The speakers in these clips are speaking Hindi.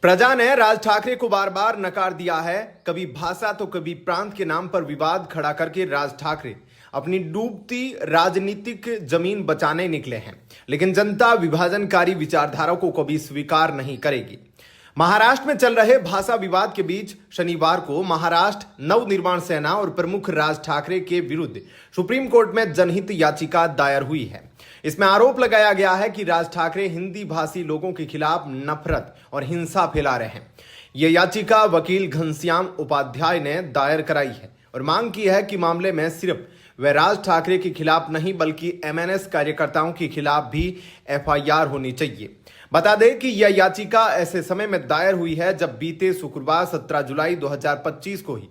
प्रजा ने राज ठाकरे को बार बार नकार दिया है। कभी भाषा तो कभी प्रांत के नाम पर विवाद खड़ा करके राज ठाकरे अपनी डूबती राजनीतिक जमीन बचाने निकले हैं, लेकिन जनता विभाजनकारी विचारधारा को कभी स्वीकार नहीं करेगी। महाराष्ट्र में चल रहे भाषा विवाद के बीच शनिवार को महाराष्ट्र नवनिर्माण सेना और प्रमुख राज ठाकरे के विरुद्ध सुप्रीम कोर्ट में जनहित याचिका दायर हुई है। इसमें आरोप लगाया गया है कि राज ठाकरे हिंदी भाषी लोगों के खिलाफ नफरत और हिंसा फैला रहे हैं। यह याचिका वकील घनश्याम उपाध्याय ने दायर कराई है और मांग की है कि मामले में सिर्फ वे राज ठाकरे के खिलाफ नहीं बल्कि एमएनएस कार्यकर्ताओं के खिलाफ भी एफआईआर होनी चाहिए। बता दें कि यह याचिका ऐसे समय में दायर हुई है जब बीते शुक्रवार 17 जुलाई 2025 को ही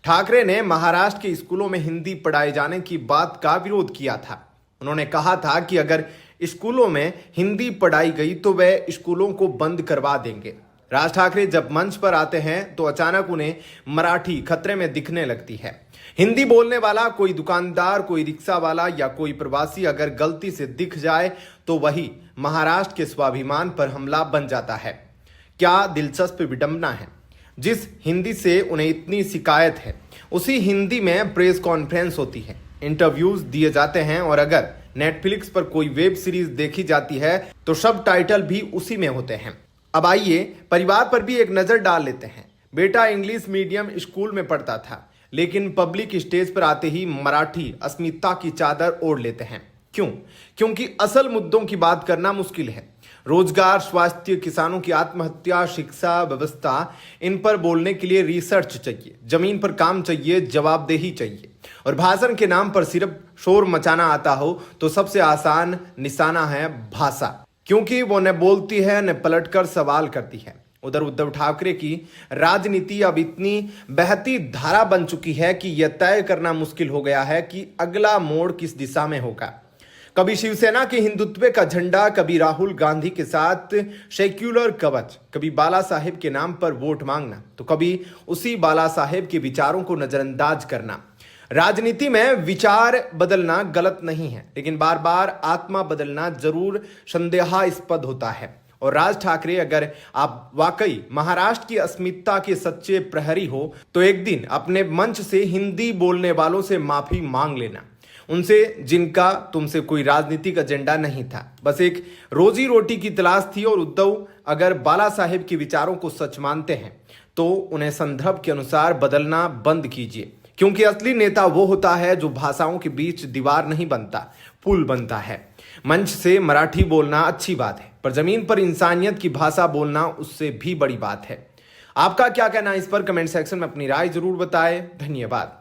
ठाकरे ने महाराष्ट्र के स्कूलों में हिंदी पढ़ाए जाने की बात का विरोध किया था। उन्होंने कहा था कि अगर स्कूलों में हिंदी पढ़ाई गई तो वे स्कूलों को बंद करवा देंगे। राज ठाकरे जब मंच पर आते हैं तो अचानक उन्हें मराठी खतरे में दिखने लगती है। हिंदी बोलने वाला कोई दुकानदार, कोई रिक्शा वाला या कोई प्रवासी अगर गलती से दिख जाए तो वही महाराष्ट्र के स्वाभिमान पर हमला बन जाता है। क्या दिलचस्प विडंबना है। जिस हिंदी से उन्हें इतनी शिकायत है उसी हिंदी में प्रेस कॉन्फ्रेंस होती है, इंटरव्यूज दिए जाते हैं और अगर नेटफ्लिक्स पर कोई वेब सीरीज देखी जाती है तो सब टाइटल भी उसी में होते हैं। अब आइए परिवार पर भी एक नजर डाल लेते हैं। बेटा इंग्लिश मीडियम स्कूल में पढ़ता था, लेकिन पब्लिक स्टेज पर आते ही मराठी अस्मिता की चादर ओढ़ लेते हैं। क्यों? क्योंकि असल मुद्दों की बात करना मुश्किल है। रोजगार, स्वास्थ्य, किसानों की आत्महत्या, शिक्षा व्यवस्था, इन पर बोलने के लिए रिसर्च चाहिए, जमीन पर काम चाहिए, जवाबदेही चाहिए। और भाषण के नाम पर सिर्फ शोर मचाना आता हो तो सबसे आसान निशाना है भाषा, क्योंकि वो न बोलती है न पलटकर सवाल करती है। उधर उद्धव ठाकरे की राजनीति अब इतनी बहती धारा बन चुकी है कि यह तय करना मुश्किल हो गया है कि अगला मोड़ किस दिशा में होगा। कभी शिवसेना के हिंदुत्व का झंडा, कभी राहुल गांधी के साथ सेक्युलर कवच, कभी बाला साहेब के नाम पर वोट मांगना, तो कभी उसी बाला साहेब के विचारों को नजरअंदाज करना। राजनीति में विचार बदलना गलत नहीं है, लेकिन बार बार आत्मा बदलना जरूर संदेहास्पद होता है। और राज ठाकरे, अगर आप वाकई महाराष्ट्र की अस्मिता के सच्चे प्रहरी हो तो एक दिन अपने मंच से हिंदी बोलने वालों से माफी मांग लेना, उनसे जिनका तुमसे कोई राजनीतिक एजेंडा नहीं था, बस एक रोजी रोटी की तलाश थी। और उद्धव अगर बाला साहेब के विचारों को सच मानते हैं तो उन्हें संदर्भ के अनुसार बदलना बंद कीजिए, क्योंकि असली नेता वो होता है जो भाषाओं के बीच दीवार नहीं बनता, पुल बनता है। मंच से मराठी बोलना अच्छी बात है, पर जमीन पर इंसानियत की भाषा बोलना उससे भी बड़ी बात है। आपका क्या कहना है इस पर कमेंट सेक्शन में अपनी राय जरूर बताएं। धन्यवाद।